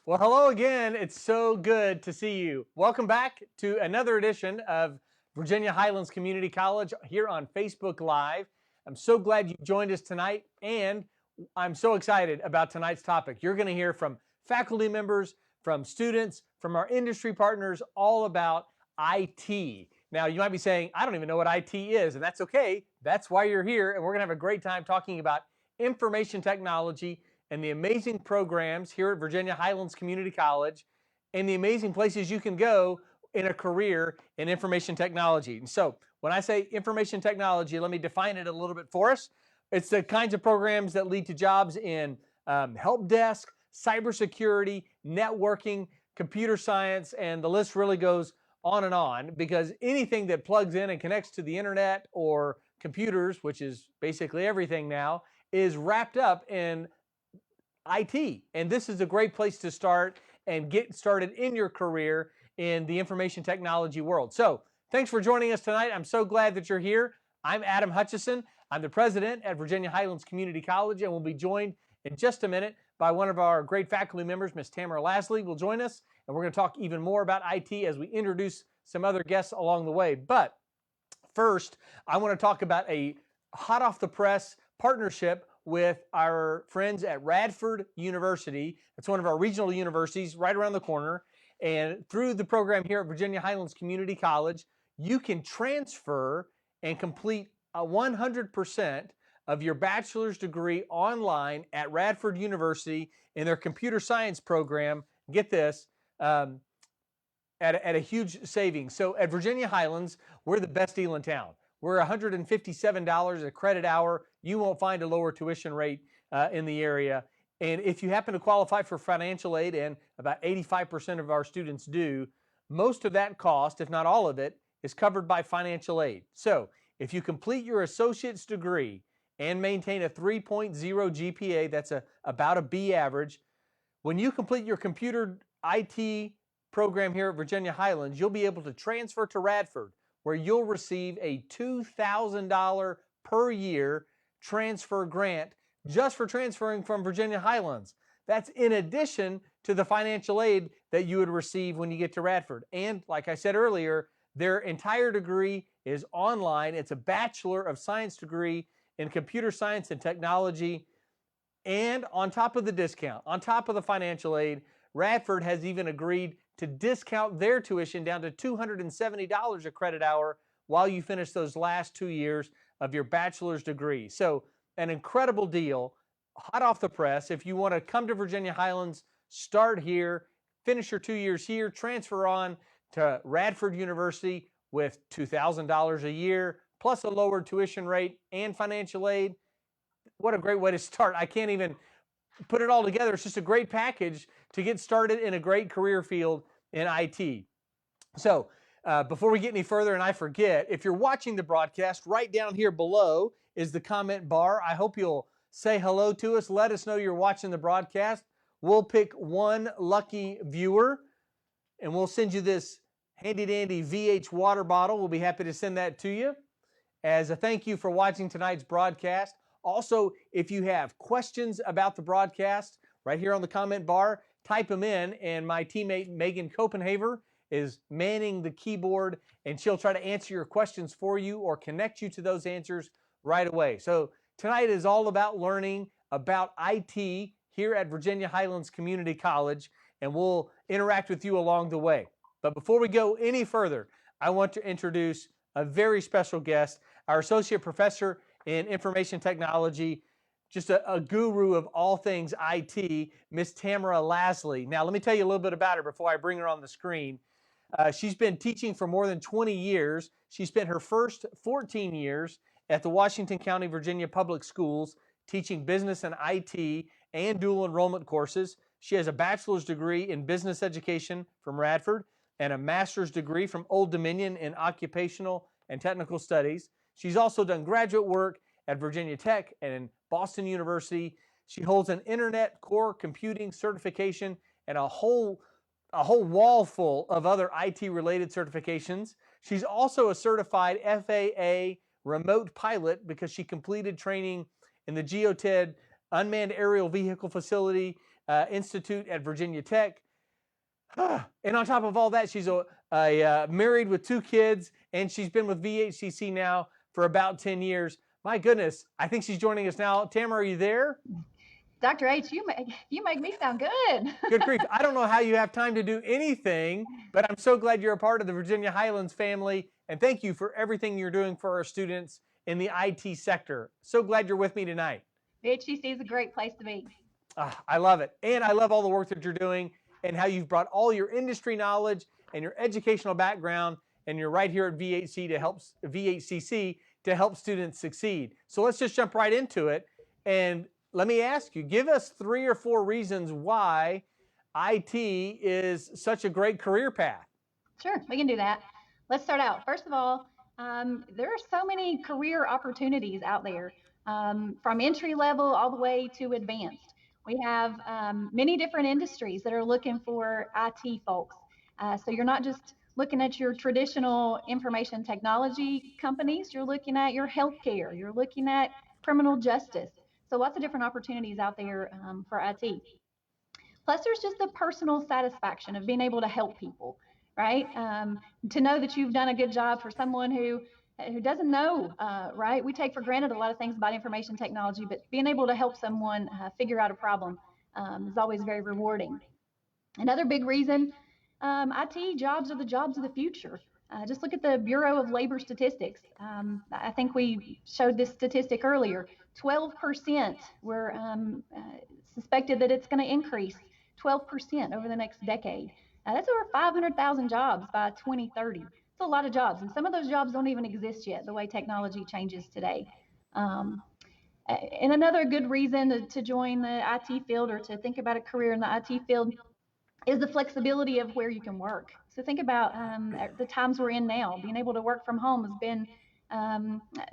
Well, hello again. It's so good to see you. Welcome back to another edition of Virginia Highlands Community College here on Facebook Live. I'm so glad you joined us tonight, and I'm so excited about tonight's topic. You're going to hear from faculty members, from students, from our industry partners, all about IT. Now, you might be saying, I don't even know what IT is, and that's okay. That's why you're here, and we're going to have a great time talking about information technology and the amazing programs here at Virginia Highlands Community College and the amazing places you can go in a career in information technology. And so when I say information technology, let me define it a little bit for us. It's the kinds of programs that lead to jobs in help desk, cybersecurity, networking, computer science, and the list really goes on, because anything that plugs in and connects to the internet or computers, which is basically everything now, is wrapped up in IT. And this is a great place to start and get started in your career in the information technology world. So thanks for joining us tonight. I'm so glad that you're here. I'm Adam Hutchison. I'm the president at Virginia Highlands Community College, and we'll be joined in just a minute by one of our great faculty members, Miss Tamara will join us, and we're going to talk even more about IT as we introduce some other guests along the way. But first, I want to talk about a hot off the press partnership with our friends at Radford University. It's one of our regional universities right around the corner. And through the program here at Virginia Highlands Community College, you can transfer and complete 100% of your bachelor's degree online at Radford University in their computer science program. Get this, at a huge savings. So at Virginia Highlands, we're the best deal in town. We're $157 a credit hour. You won't find a lower tuition rate in the area. And if you happen to qualify for financial aid, and about 85% of our students do, most of that cost, if not all of it, is covered by financial aid. So if you complete your associate's degree and maintain a 3.0 GPA, that's about a B average, when you complete your computer IT program here at Virginia Highlands, you'll be able to transfer to Radford, where you'll receive a $2,000 per year transfer grant just for transferring from Virginia Highlands. That's in addition to the financial aid that you would receive when you get to Radford. And like I said earlier, their entire degree is online. It's a Bachelor of Science degree in computer science and technology. And on top of the discount, on top of the financial aid, Radford has even agreed to discount their tuition down to $270 a credit hour while you finish those last 2 years of your bachelor's degree. So an incredible deal, hot off the press. If you want to come to Virginia Highlands, start here, finish your 2 years here, transfer on to Radford University with $2,000 a year, plus a lower tuition rate and financial aid. What a great way to start. I can't even put it all together. It's just a great package to get started in a great career field in IT. So before we get any further and I forget, if you're watching the broadcast, right down here below is the comment bar. I hope you'll say hello to us. Let us know you're watching the broadcast. We'll pick one lucky viewer and we'll send you this handy dandy VH water bottle. We'll be happy to send that to you as a thank you for watching tonight's broadcast. Also, if you have questions about the broadcast, right here on the comment bar, type them in, and my teammate Megan Copenhaver is manning the keyboard, and she'll try to answer your questions for you or connect you to those answers right away. So tonight is all about learning about IT here at Virginia Highlands Community College, and we'll interact with you along the way. But before we go any further, I want to introduce a very special guest, our Associate Professor in Information Technology, just a guru of all things IT, Miss Tamara Lasley. Now, let me tell you a little bit about her before I bring her on the screen. She's been teaching for more than 20 years. She spent her first 14 years at the Washington County, Virginia Public Schools, teaching business and IT and dual enrollment courses. She has a bachelor's degree in business education from Radford and a master's degree from Old Dominion in occupational and technical studies. She's also done graduate work at Virginia Tech and Boston University. She holds an Internet Core Computing certification and a whole wall full of other IT-related certifications. She's also a certified FAA remote pilot because she completed training in the Geoted Unmanned Aerial Vehicle Facility, Institute at Virginia Tech. And on top of all that, she's married with 2 kids, and she's been with VHCC now for about 10 years. My goodness, I think she's joining us now. Tamara, are you there? Dr. H, you make me sound good. Good grief. I don't know how you have time to do anything, but I'm so glad you're a part of the Virginia Highlands family, and thank you for everything you're doing for our students in the IT sector. So glad you're with me tonight. VHCC is a great place to be. I love it, and I love all the work that you're doing and how you've brought all your industry knowledge and your educational background, and you're right here at VHCC to help students succeed. So let's just jump right into it. And let me ask you, give us 3 or 4 reasons why IT is such a great career path. Sure, we can do that. Let's start out. First of all, there are so many career opportunities out there, from entry level all the way to advanced. We have many different industries that are looking for IT folks. So you're not just looking at your traditional information technology companies, you're looking at your healthcare, you're looking at criminal justice. So lots of different opportunities out there for IT. Plus, there's just the personal satisfaction of being able to help people, right? To know that you've done a good job for someone who doesn't know, right? We take for granted a lot of things about information technology, but being able to help someone figure out a problem is always very rewarding. Another big reason, IT jobs are the jobs of the future. Just look at the Bureau of Labor Statistics. I think we showed this statistic earlier. 12% were suspected that it's going to increase 12% over the next decade. That's over 500,000 jobs by 2030. It's a lot of jobs, and some of those jobs don't even exist yet, the way technology changes today. And another good reason to join the IT field or to think about a career in the IT field is the flexibility of where you can work. So think about the times we're in now. Being able to work from home has been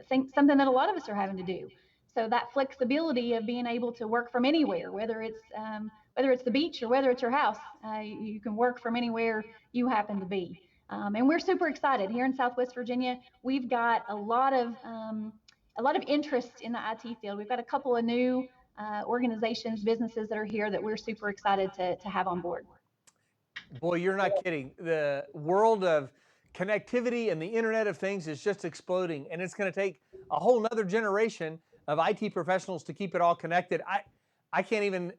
something that a lot of us are having to do. So that flexibility of being able to work from anywhere, whether it's the beach or whether it's your house, you can work from anywhere you happen to be. And we're super excited here in Southwest Virginia. We've got a lot of interest in the IT field. We've got a couple of new organizations, businesses that are here that we're super excited to have on board. Boy, you're not kidding. The world of connectivity and the Internet of Things is just exploding, and it's going to take a whole nother generation of IT professionals to keep it all connected. I can't even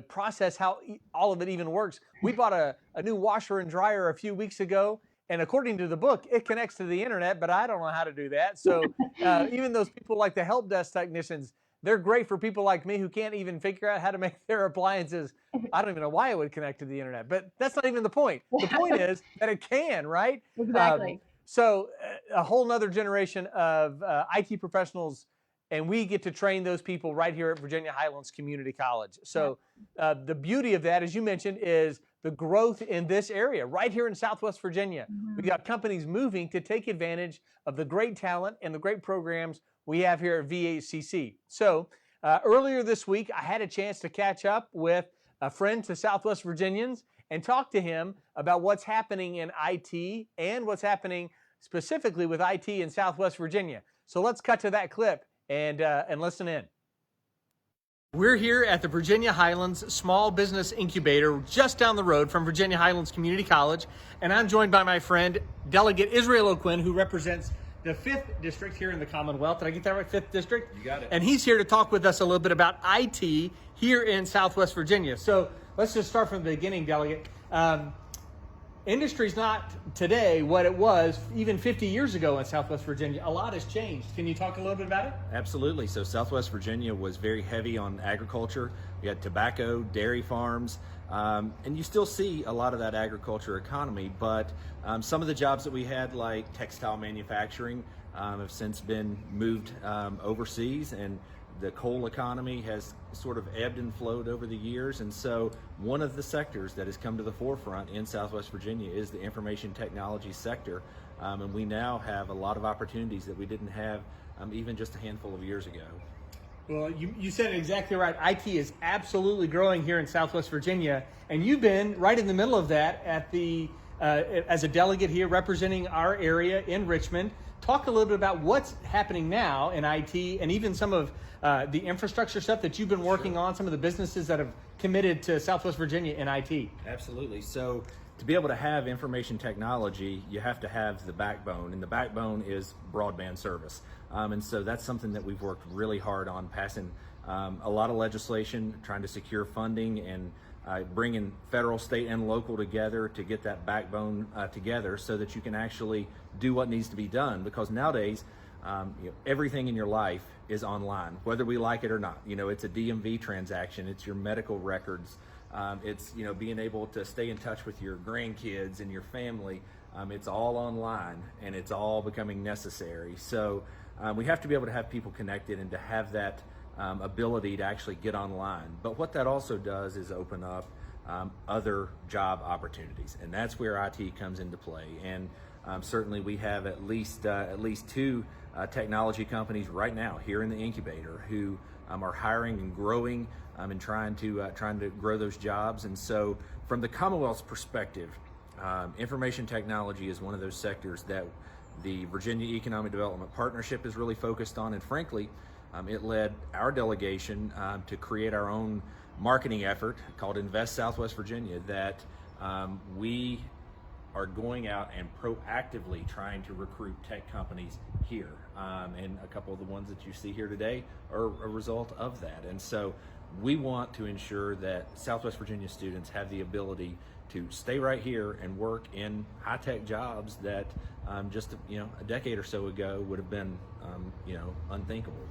process how all of it even works. We bought a new washer and dryer a few weeks ago, and according to the book, it connects to the Internet, but I don't know how to do that. So even those people like the help desk technicians, they're great for people like me who can't even figure out how to make their appliances. I don't even know why it would connect to the Internet, but that's not even the point. The point is that it can, right? Exactly. So a whole nother generation of IT professionals, and we get to train those people right here at Virginia Highlands Community College. So the beauty of that, as you mentioned, is the growth in this area right here in Southwest Virginia. Mm-hmm. We got companies moving to take advantage of the great talent and the great programs we have here at VHCC. So earlier this week, I had a chance to catch up with a friend to Southwest Virginians and talk to him about what's happening in IT and what's happening specifically with IT in Southwest Virginia. So let's cut to that clip and listen in. We're here at the Virginia Highlands Small Business Incubator just down the road from Virginia Highlands Community College, and I'm joined by my friend, Delegate Israel Oquinn, who represents the 5th District here in the Commonwealth. Did I get that right? 5th District? You got it. And he's here to talk with us a little bit about IT here in Southwest Virginia. So let's just start from the beginning, Delegate. Industry's not today what it was even 50 years ago in Southwest Virginia. A lot has changed. Can you talk a little bit about it? Absolutely. So Southwest Virginia was very heavy on agriculture. We had tobacco, dairy farms, and you still see a lot of that agriculture economy, but some of the jobs that we had, like textile manufacturing, have since been moved overseas, and the coal economy has sort of ebbed and flowed over the years. And so one of the sectors that has come to the forefront in Southwest Virginia is the information technology sector. And we now have a lot of opportunities that we didn't have even just a handful of years ago. Well, you said it exactly right. IT is absolutely growing here in Southwest Virginia, and you've been right in the middle of that at as a delegate here representing our area in Richmond. Talk a little bit about what's happening now in IT and even some of the infrastructure stuff that you've been working on, some of the businesses that have committed to Southwest Virginia in IT. Absolutely. So to be able to have information technology, you have to have the backbone, and the backbone is broadband service. And so that's something that we've worked really hard on, passing a lot of legislation, trying to secure funding, and bringing federal, state, and local together to get that backbone together so that you can actually do what needs to be done. Because nowadays, everything in your life is online, whether we like it or not. It's a DMV transaction, it's your medical records, it's being able to stay in touch with your grandkids and your family. It's all online, and it's all becoming necessary. So we have to be able to have people connected and to have that ability to actually get online. But what that also does is open up other job opportunities, and that's where IT comes into play. And certainly we have at least two technology companies right now here in the incubator who are hiring and growing and trying to grow those jobs. And so from the Commonwealth's perspective, information technology is one of those sectors that the Virginia Economic Development Partnership is really focused on. And frankly, it led our delegation to create our own marketing effort called Invest Southwest Virginia, that we are going out and proactively trying to recruit tech companies here. And a couple of the ones that you see here today are a result of that. And so we want to ensure that Southwest Virginia students have the ability to stay right here and work in high-tech jobs that just a decade or so ago would have been unthinkable.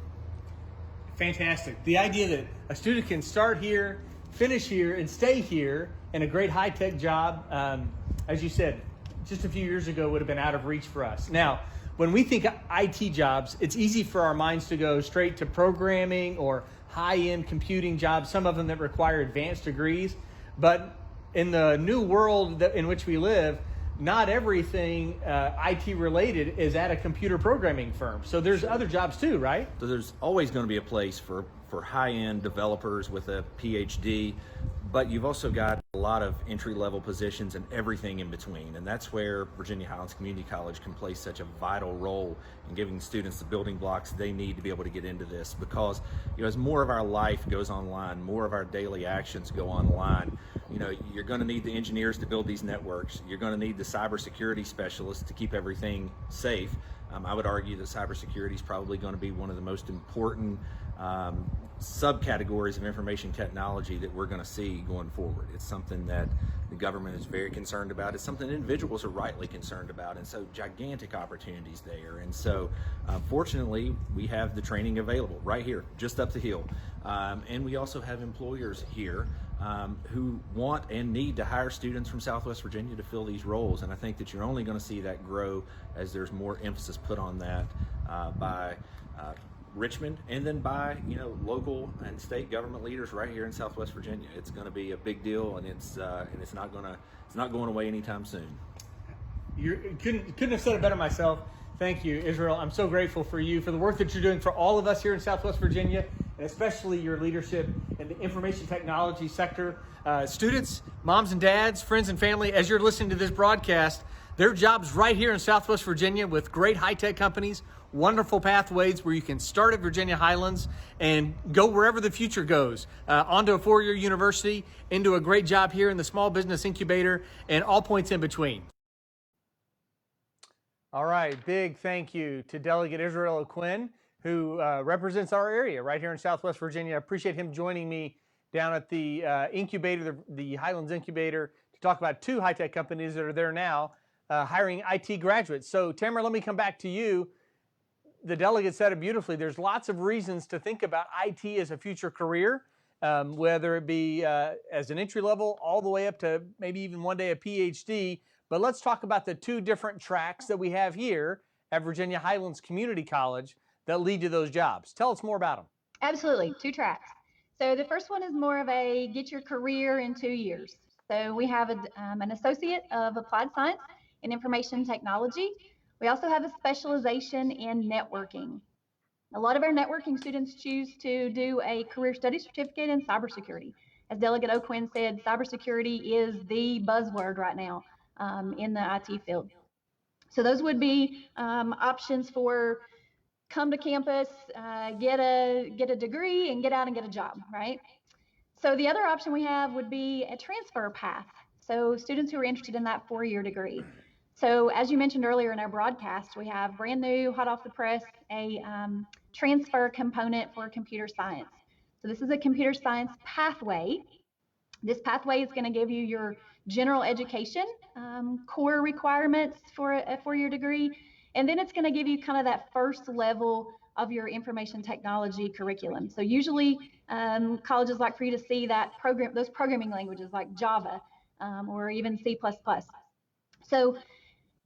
Fantastic. The idea that a student can start here, finish here, and stay here in a great high-tech job, as you said, just a few years ago would have been out of reach for us. Now, when we think IT jobs, it's easy for our minds to go straight to programming or high-end computing jobs, some of them that require advanced degrees. But in the new world in which we live, not everything IT related is at a computer programming firm. So there's other jobs too, right? So there's always going to be a place for high-end developers with a PhD, but you've also got a lot of entry-level positions and everything in between. And that's where Virginia Highlands Community College can play such a vital role in giving students the building blocks they need to be able to get into this. Because as more of our life goes online, more of our daily actions go online, you're going to need the engineers to build these networks. You're going to need the cybersecurity specialists to keep everything safe. I would argue that cybersecurity is probably going to be one of the most important subcategories of information technology that we're going to see going forward. It's something that the government is very concerned about. It's something individuals are rightly concerned about, and so gigantic opportunities there. And so fortunately, we have the training available right here, just up the hill. And we also have employers here who want and need to hire students from Southwest Virginia to fill these roles. And I think that you're only going to see that grow as there's more emphasis put on that by Richmond, and then by local and state government leaders right here in Southwest Virginia. It's going to be a big deal, and it's not going away anytime soon. You couldn't have said it better myself. Thank you, Israel. I'm so grateful for you, for the work that you're doing for all of us here in Southwest Virginia, and especially your leadership in the information technology sector. Students, moms and dads, friends and family, as you're listening to this broadcast, there are jobs right here in Southwest Virginia with great high-tech companies, wonderful pathways where you can start at Virginia Highlands and go wherever the future goes, onto a four-year university, into a great job here in the small business incubator, and all points in between. All right, big thank you to Delegate Israel Oquinn, who represents our area right here in Southwest Virginia. I appreciate him joining me down at the incubator, the Highlands incubator, to talk about two high-tech companies that are there now hiring IT graduates. So Tamara, let me come back to you. The delegate said it beautifully. There's lots of reasons to think about IT as a future career, whether it be as an entry level all the way up to maybe even one day a PhD. But let's talk about the two different tracks that we have here at Virginia Highlands Community College that lead to those jobs. Tell us more about them. Absolutely, two tracks. So the first one is more of a get your career in 2 years. So we have an associate of applied science in information technology. We also have a specialization in networking. A lot of our networking students choose to do a career study certificate in cybersecurity. As Delegate Oquinn said, cybersecurity is the buzzword right now in the IT field. So those would be options for come to campus, get a degree, and get out and get a job, right? So the other option we have would be a transfer path. So students who are interested in that 4-year degree. So as you mentioned earlier in our broadcast, we have brand new, hot off the press, a transfer component for computer science. So this is a computer science pathway. This pathway is going to give you your general education core requirements for a 4-year degree, and then it's going to give you kind of that first level of your information technology curriculum. So usually colleges like for you to see that those programming languages like Java or even C++. So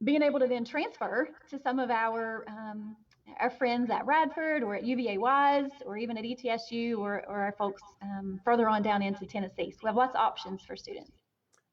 being able to then transfer to some of our friends at Radford or at UVA-Wise or even at ETSU or our folks further on down into Tennessee. So we have lots of options for students.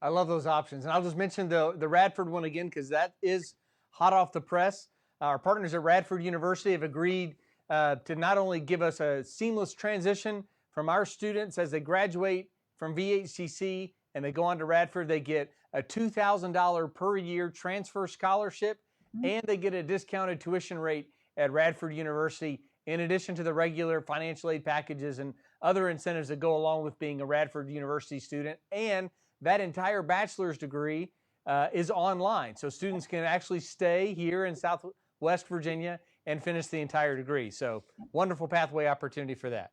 I love those options. And I'll just mention the Radford one again, because that is hot off the press. Our partners at Radford University have agreed to not only give us a seamless transition from our students as they graduate from VHCC and they go on to Radford, they get a $2,000 per year transfer scholarship, and they get a discounted tuition rate at Radford University, in addition to the regular financial aid packages and other incentives that go along with being a Radford University student. And that entire bachelor's degree is online. So students can actually stay here in Southwest Virginia and finish the entire degree. So wonderful pathway opportunity for that.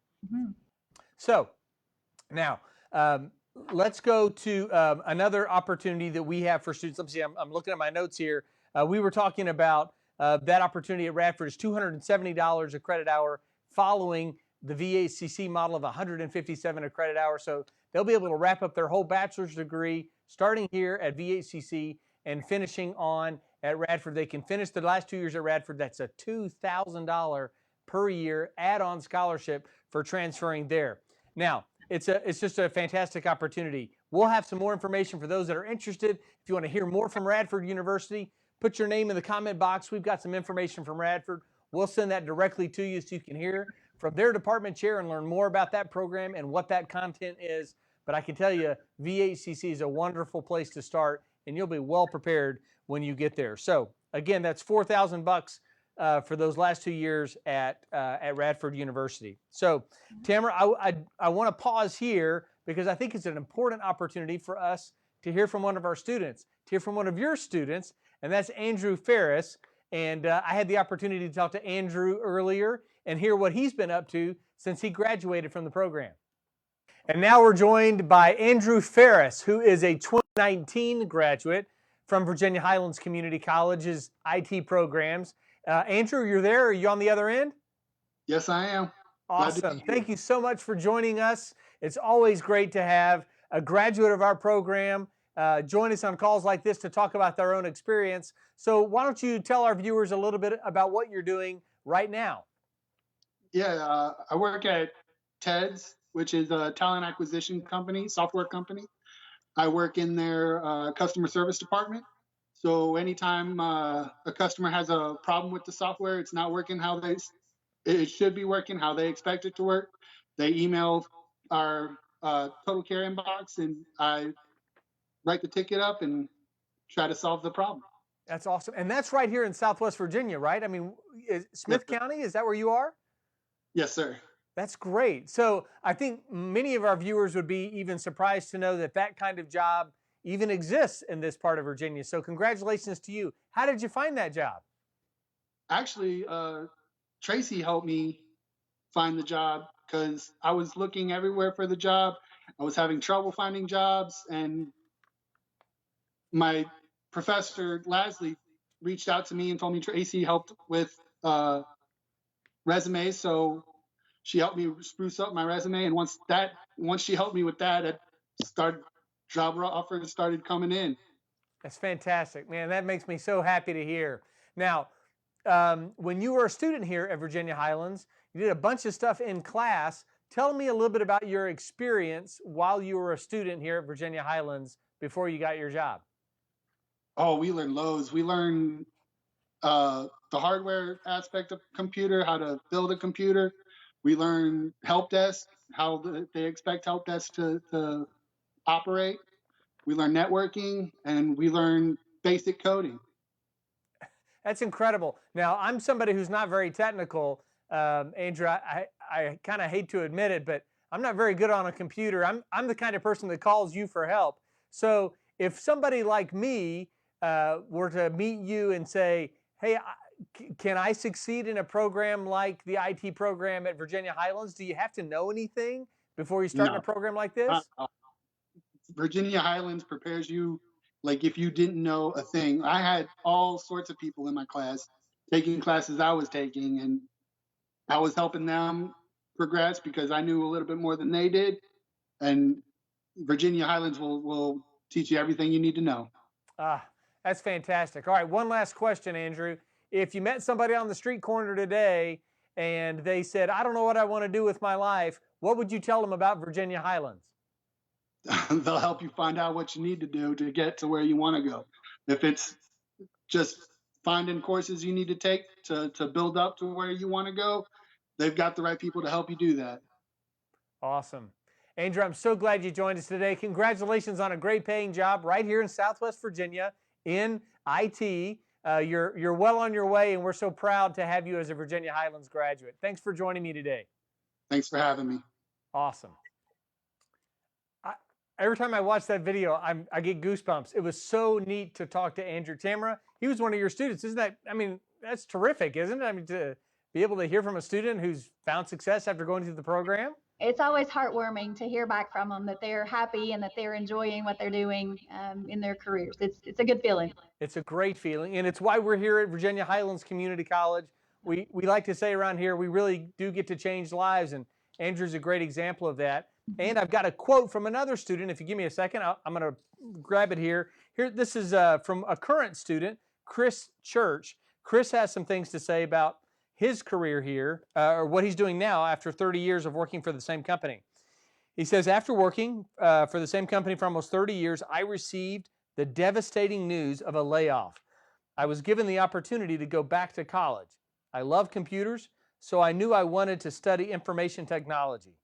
So now let's go to another opportunity that we have for students. Let me see, I'm looking at my notes here. We were talking about that opportunity at Radford is $270 a credit hour following the VACC model of $157 a credit hour. So they'll be able to wrap up their whole bachelor's degree starting here at VHCC and finishing on at Radford. They can finish the last 2 years at Radford. That's a $2,000 per year add-on scholarship for transferring there. Now, it's just a fantastic opportunity. We'll have some more information for those that are interested. If you want to hear more from Radford University, put your name in the comment box. We've got some information from Radford. We'll send that directly to you so you can hear from their department chair and learn more about that program and what that content is. But I can tell you, VHCC is a wonderful place to start, and you'll be well prepared when you get there. So again, that's $4,000 for those last 2 years at Radford University. So Tamara, I want to pause here because I think it's an important opportunity for us to hear from one of our students, to hear from one of your students, and that's Andrew Ferris. And I had the opportunity to talk to Andrew earlier and hear what he's been up to since he graduated from the program. And now we're joined by Andrew Ferris, who is a 2019 graduate from Virginia Highlands Community College's IT programs. Andrew, you're there? Are you on the other end? Yes, I am. Awesome. Thank you so much for joining us. It's always great to have a graduate of our program join us on calls like this to talk about their own experience. So why don't you tell our viewers a little bit about what you're doing right now? Yeah, I work at TEDS, which is a talent acquisition company, software company. I work in their customer service department. So anytime a customer has a problem with the software, it's not working how it should be working, how they expect it to work, they email our total care inbox, and I write the ticket up and try to solve the problem. That's awesome. And that's right here in Southwest Virginia, right? I mean, Smith County, is that where you are? Yes, sir. That's great. So I think many of our viewers would be even surprised to know that that kind of job even exists in this part of Virginia. So congratulations to you. How did you find that job? Actually, Tracy helped me find the job because I was looking everywhere for the job. I was having trouble finding jobs, and my professor, Lasley, reached out to me and told me Tracy helped with resumes. So she helped me spruce up my resume. And once she helped me with that, job offers started coming in. That's fantastic, man. That makes me so happy to hear. Now, when you were a student here at Virginia Highlands, you did a bunch of stuff in class. Tell me a little bit about your experience while you were a student here at Virginia Highlands before you got your job. Oh, we learned loads. We learned the hardware aspect of computer, how to build a computer. We learned help desk, how they expect help desk to operate. We learned networking, and we learned basic coding. That's incredible. Now, I'm somebody who's not very technical, Andrew. I kind of hate to admit it, but I'm not very good on a computer. I'm the kind of person that calls you for help. So if somebody like me were to meet you and say, hey, can I succeed in a program like the IT program at Virginia Highlands? Do you have to know anything before you start in a No, program like uh, this? Virginia Highlands prepares you like if you didn't know a thing. I had all sorts of people in my class taking classes I was taking, and I was helping them progress because I knew a little bit more than they did. And Virginia Highlands will teach you everything you need to know. Ah, that's fantastic. All right, one last question, Andrew. If you met somebody on the street corner today and they said, I don't know what I want to do with my life, what would you tell them about Virginia Highlands? They'll help you find out what you need to do to get to where you want to go. If it's just finding courses you need to take to build up to where you want to go, they've got the right people to help you do that. Awesome. Andrew, I'm so glad you joined us today. Congratulations on a great paying job right here in Southwest Virginia in IT. You're well on your way, and we're so proud to have you as a Virginia Highlands graduate. Thanks for joining me today. Thanks for having me. Awesome. Every time I watch that video, I get goosebumps. It was so neat to talk to Andrew. Tamara, he was one of your students. Isn't that, I mean, that's terrific, isn't it? I mean, to be able to hear from a student who's found success after going through the program. It's always heartwarming to hear back from them that they're happy and that they're enjoying what they're doing in their careers. It's a good feeling. It's a great feeling, and it's why we're here at Virginia Highlands Community College. We like to say around here, we really do get to change lives, and Andrew's a great example of that. And I've got a quote from another student. If you give me a second, I'm going to grab it here. This is from a current student, Chris Church. Chris has some things to say about his career here, or what he's doing now after 30 years of working for the same company. He says, after working for the same company for almost 30 years, I received the devastating news of a layoff. I was given the opportunity to go back to college. I love computers, so I knew I wanted to study information technology.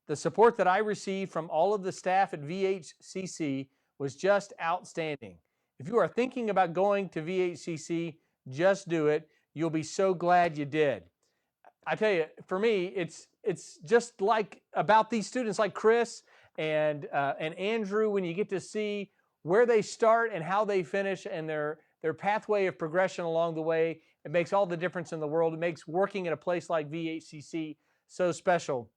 The support that I received from all of the staff at VHCC was just outstanding. If you are thinking about going to VHCC, just do it. You'll be so glad you did. I tell you, for me, it's just like about these students like Chris and Andrew, when you get to see where they start and how they finish and their pathway of progression along the way, it makes all the difference in the world. It makes working at a place like VHCC so special.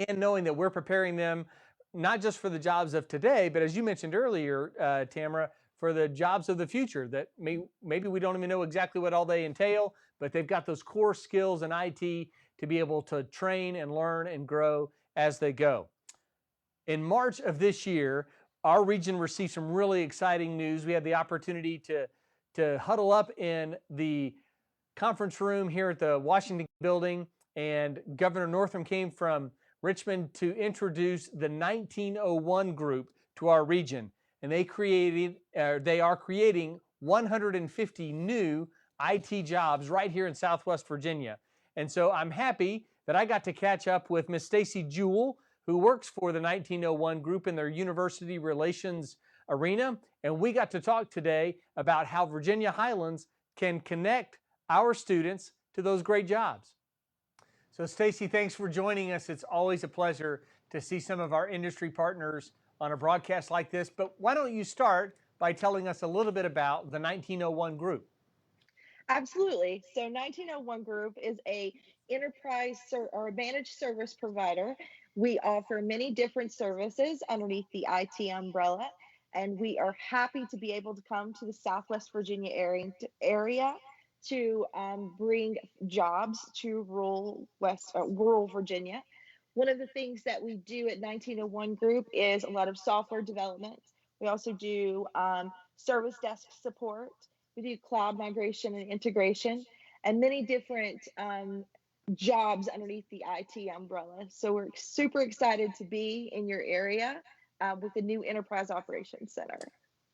And knowing that we're preparing them not just for the jobs of today, but as you mentioned earlier, Tamara, for the jobs of the future that maybe we don't even know exactly what all they entail, but they've got those core skills in IT to be able to train and learn and grow as they go. In March of this year, our region received some really exciting news. We had the opportunity to huddle up in the conference room here at the Washington building, and Governor Northam came from Richmond to introduce the 1901 group to our region. And they are creating 150 new IT jobs right here in Southwest Virginia. And so I'm happy that I got to catch up with Miss Stacy Jewell, who works for the 1901 group in their university relations arena. And we got to talk today about how Virginia Highlands can connect our students to those great jobs. So Stacy, thanks for joining us. It's always a pleasure to see some of our industry partners on a broadcast like this. But why don't you start by telling us a little bit about the 1901 group? Absolutely. So 1901 Group is a enterprise or managed service provider. We offer many different services underneath the IT umbrella, and we are happy to be able to come to the Southwest Virginia area to bring jobs to rural Virginia. One of the things that we do at 1901 Group is a lot of software development. We also do service desk support. We do cloud migration and integration, and many different jobs underneath the IT umbrella. So we're super excited to be in your area with the new Enterprise Operations Center.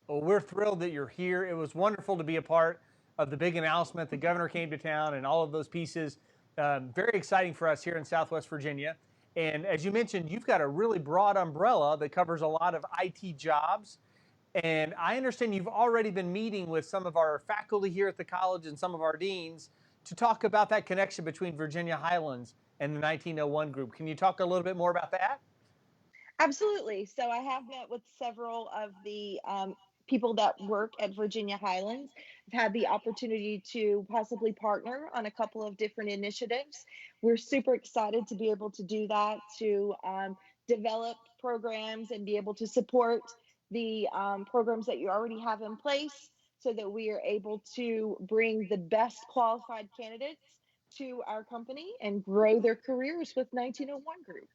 Well, we're thrilled that you're here. It was wonderful to be a part of the big announcement. The governor came to town and all of those pieces. Very exciting for us here in Southwest Virginia. And as you mentioned, you've got a really broad umbrella that covers a lot of IT jobs. And I understand you've already been meeting with some of our faculty here at the college and some of our deans to talk about that connection between Virginia Highlands and the 1901 group. Can you talk a little bit more about that? Absolutely. So I have met with several of the people that work at Virginia Highlands. I've had the opportunity to possibly partner on a couple of different initiatives. We're super excited to be able to do that, to develop programs and be able to support the programs that you already have in place so that we are able to bring the best qualified candidates to our company and grow their careers with 1901 Group.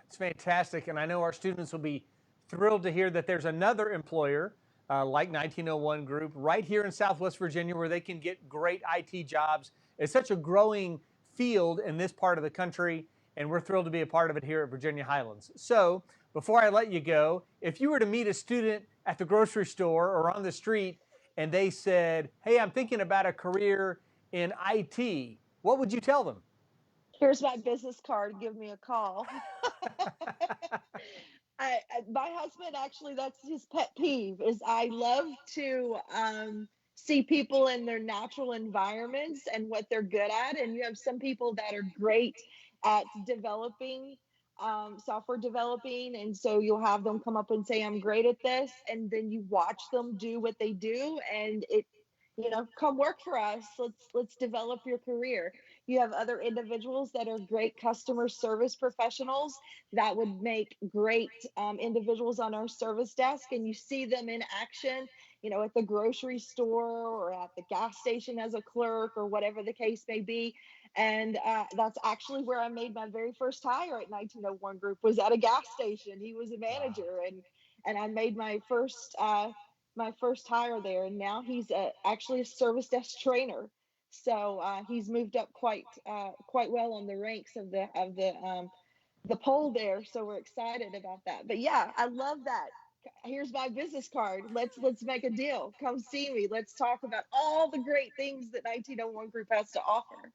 It's fantastic, and I know our students will be thrilled to hear that there's another employer like 1901 Group right here in Southwest Virginia where they can get great IT jobs. It's such a growing field in this part of the country, and we're thrilled to be a part of it here at Virginia Highlands. So before I let you go, if you were to meet a student at the grocery store or on the street and they said, hey, I'm thinking about a career in IT, what would you tell them? Here's my business card. Give me a call. My husband actually, that's his pet peeve. Is I love to see people in their natural environments and what they're good at. And you have some people that are great at developing software developing, and so you'll have them come up and say, "I'm great at this," and then you watch them do what they do, and it, come work for us. Let's develop your career. You have other individuals that are great customer service professionals that would make great individuals on our service desk, and you see them in action, at the grocery store or at the gas station as a clerk or whatever the case may be. And that's actually where I made my very first hire at 1901 Group, was at a gas station. He was a manager, and I made my first hire there, and now he's actually a service desk trainer. So he's moved up quite well on the ranks of the poll there. So we're excited about that. But yeah, I love that. Here's my business card. Let's make a deal. Come see me. Let's talk about all the great things that 1901 Group has to offer.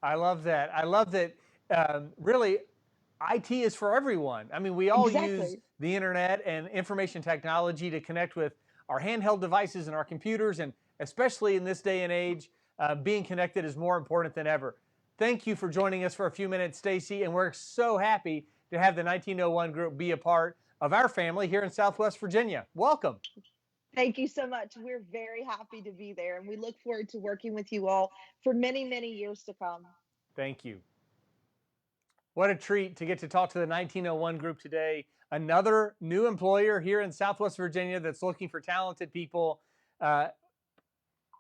I love that. I love that. Really, IT is for everyone. I mean, we all use the internet and information technology to connect with our handheld devices and our computers, and especially in this day and age, being connected is more important than ever. Thank you for joining us for a few minutes, Stacy, and we're so happy to have the 1901 Group be a part of our family here in Southwest Virginia. Welcome. Thank you so much. We're very happy to be there, and we look forward to working with you all for many, many years to come. Thank you. What a treat to get to talk to the 1901 Group today. Another new employer here in Southwest Virginia that's looking for talented people. Our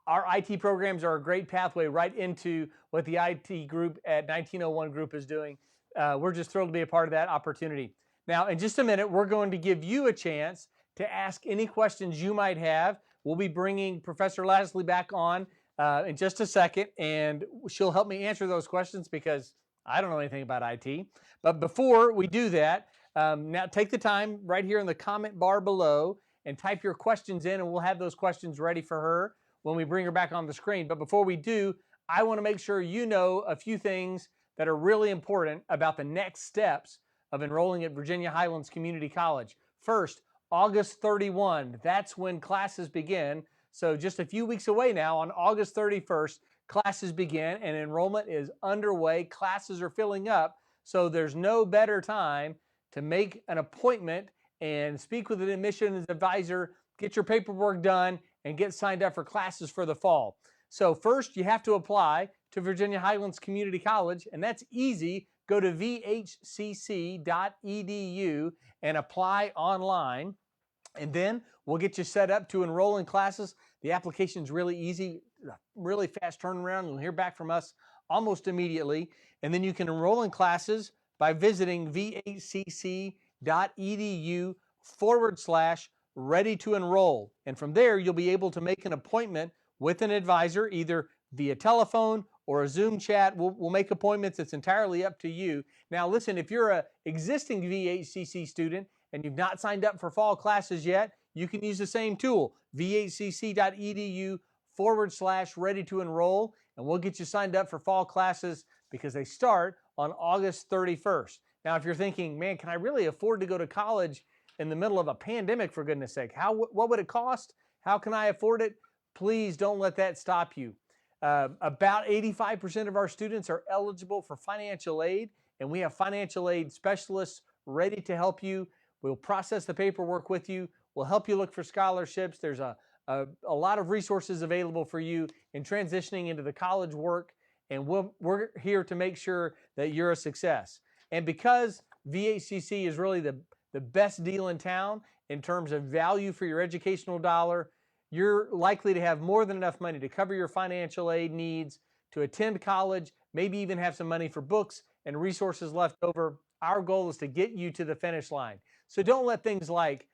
IT programs are a great pathway right into what the IT group at 1901 Group is doing. We're just thrilled to be a part of that opportunity. Now, in just a minute, we're going to give you a chance to ask any questions you might have. We'll be bringing Professor Leslie back on in just a second, and she'll help me answer those questions because I don't know anything about IT. But before we do that, now take the time right here in the comment bar below and type your questions in, and we'll have those questions ready for her when we bring her back on the screen. But before we do, I want to make sure you know a few things that are really important about the next steps of enrolling at Virginia Highlands Community College. First, August 31, that's when classes begin. So just a few weeks away now, on August 31st, classes begin and enrollment is underway. Classes are filling up, so there's no better time to make an appointment and speak with an admissions advisor, get your paperwork done, and get signed up for classes for the fall. So first, you have to apply to Virginia Highlands Community College, and that's easy. Go to vhcc.edu and apply online, and then we'll get you set up to enroll in classes. The application's really easy, really fast turnaround. You'll hear back from us almost immediately, and then you can enroll in classes by visiting vhcc.edu/ready to enroll. And from there, you'll be able to make an appointment with an advisor, either via telephone or a Zoom chat. We'll make appointments. It's entirely up to you. Now, listen, if you're an existing VHCC student and you've not signed up for fall classes yet, you can use the same tool, vhcc.edu/ready to enroll, and we'll get you signed up for fall classes because they start on August 31st. Now, if you're thinking, man, can I really afford to go to college in the middle of a pandemic, for goodness sake? What would it cost? How can I afford it? Please don't let that stop you. About 85% of our students are eligible for financial aid, and we have financial aid specialists ready to help you. We'll process the paperwork with you. We'll help you look for scholarships. There's a lot of resources available for you in transitioning into the college work, and we're here to make sure that you're a success. And because VHCC is really the best deal in town in terms of value for your educational dollar, you're likely to have more than enough money to cover your financial aid needs, to attend college, maybe even have some money for books and resources left over. Our goal is to get you to the finish line. So don't let things like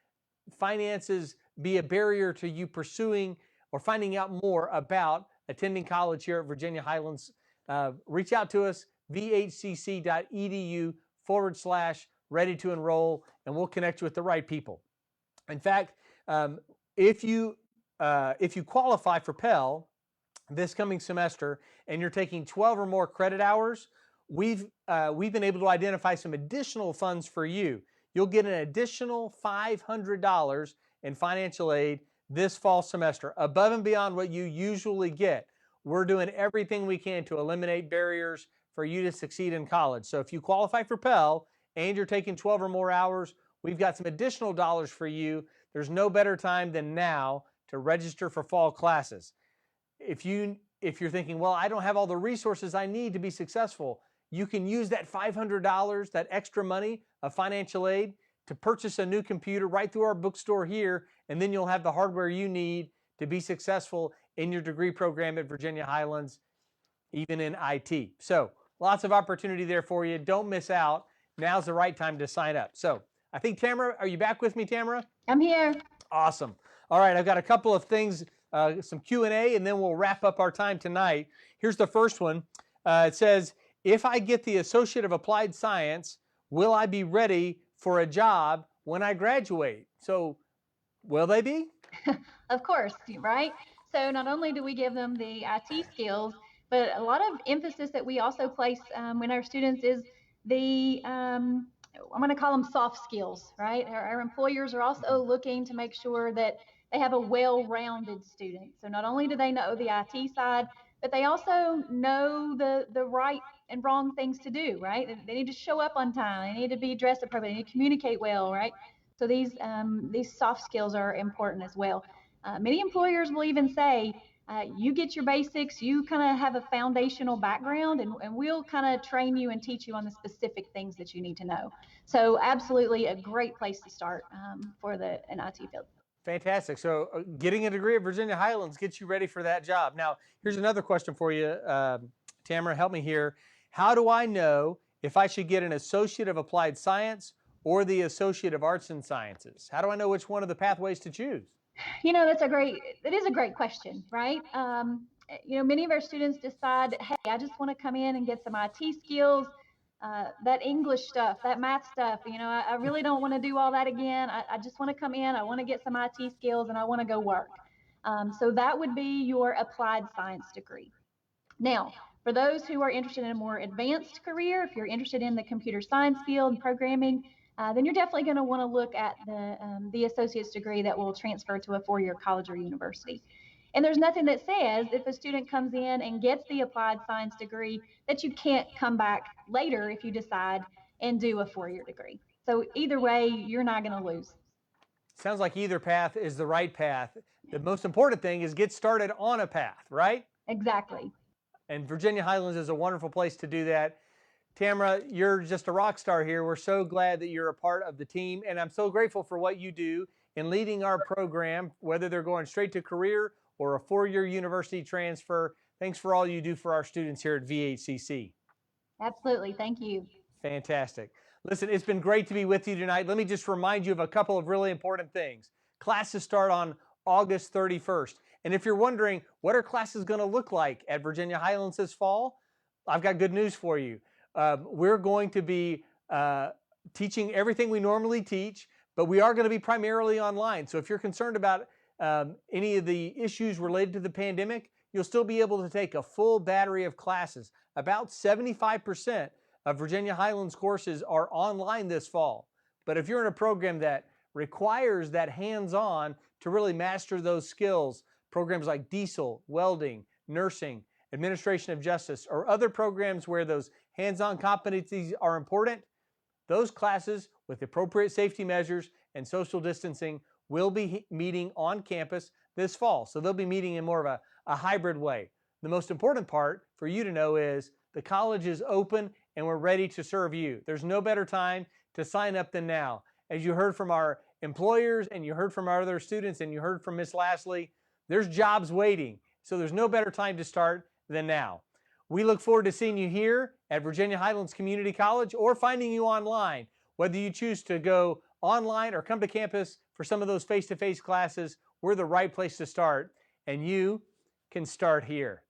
finances be a barrier to you pursuing or finding out more about attending college here at Virginia Highlands. Reach out to us, vhcc.edu/ready to enroll, and we'll connect you with the right people. In fact, if you qualify for Pell this coming semester and you're taking 12 or more credit hours, we've been able to identify some additional funds for you. You'll get an additional $500 in financial aid this fall semester, above and beyond what you usually get. We're doing everything we can to eliminate barriers for you to succeed in college. So if you qualify for Pell and you're taking 12 or more hours, we've got some additional dollars for you. There's no better time than now to register for fall classes. If you're thinking, well, I don't have all the resources I need to be successful, you can use that $500, that extra money of financial aid, to purchase a new computer right through our bookstore here, and then you'll have the hardware you need to be successful in your degree program at Virginia Highlands, even in IT. So lots of opportunity there for you. Don't miss out. Now's the right time to sign up. So I think, Tamara, are you back with me, Tamara? I'm here. Awesome. All right, I've got a couple of things, some Q&A, and then we'll wrap up our time tonight. Here's the first one. It says, if I get the Associate of Applied Science, will I be ready for a job when I graduate? So will they be? Of course, right? So not only do we give them the IT skills, but a lot of emphasis that we also place when our students is the, I'm going to call them soft skills, right? Our employers are also looking to make sure that they have a well-rounded student. So not only do they know the IT side, but they also know the right and wrong things to do, right? They need to show up on time. They need to be dressed appropriately. They need to communicate well, right? So these soft skills are important as well. Many employers will even say, you get your basics, you kind of have a foundational background, and we'll kind of train you and teach you on the specific things that you need to know. So absolutely a great place to start for an IT field. Fantastic. So getting a degree at Virginia Highlands gets you ready for that job. Now, here's another question for you, Tamara, help me here. How do I know if I should get an Associate of Applied Science or the Associate of Arts and Sciences? How do I know which one of the pathways to choose? You know, that is a great question, right? You know, many of our students decide, hey, I just want to come in and get some IT skills, that English stuff, that math stuff. You know, I really don't want to do all that again. I just want to come in, I want to get some IT skills, and I want to go work. So that would be your applied science degree. Now, for those who are interested in a more advanced career, if you're interested in the computer science field, programming, then you're definitely going to want to look at the associate's degree that will transfer to a four-year college or university. And there's nothing that says if a student comes in and gets the applied science degree that you can't come back later if you decide and do a four-year degree. So either way, you're not going to lose. Sounds like either path is the right path. The most important thing is get started on a path, right? Exactly. And Virginia Highlands is a wonderful place to do that. Tamara, you're just a rock star here. We're so glad that you're a part of the team, and I'm so grateful for what you do in leading our program, whether they're going straight to career or a four-year university transfer. Thanks for all you do for our students here at VHCC. Absolutely. Thank you. Fantastic. Listen, it's been great to be with you tonight. Let me just remind you of a couple of really important things. Classes start on August 31st. And if you're wondering, what are classes going to look like at Virginia Highlands this fall? I've got good news for you. We're going to be teaching everything we normally teach, but we are going to be primarily online. So if you're concerned about any of the issues related to the pandemic, you'll still be able to take a full battery of classes. About 75% of Virginia Highlands courses are online this fall. But if you're in a program that requires that hands-on to really master those skills, programs like diesel, welding, nursing, administration of justice, or other programs where those hands-on competencies are important, those classes with appropriate safety measures and social distancing will be meeting on campus this fall. So they'll be meeting in more of a hybrid way. The most important part for you to know is the college is open and we're ready to serve you. There's no better time to sign up than now. As you heard from our employers and you heard from our other students and you heard from Miss Lastly, there's jobs waiting. So there's no better time to start than now. We look forward to seeing you here at Virginia Highlands Community College or finding you online. Whether you choose to go online or come to campus for some of those face-to-face classes, we're the right place to start, and you can start here.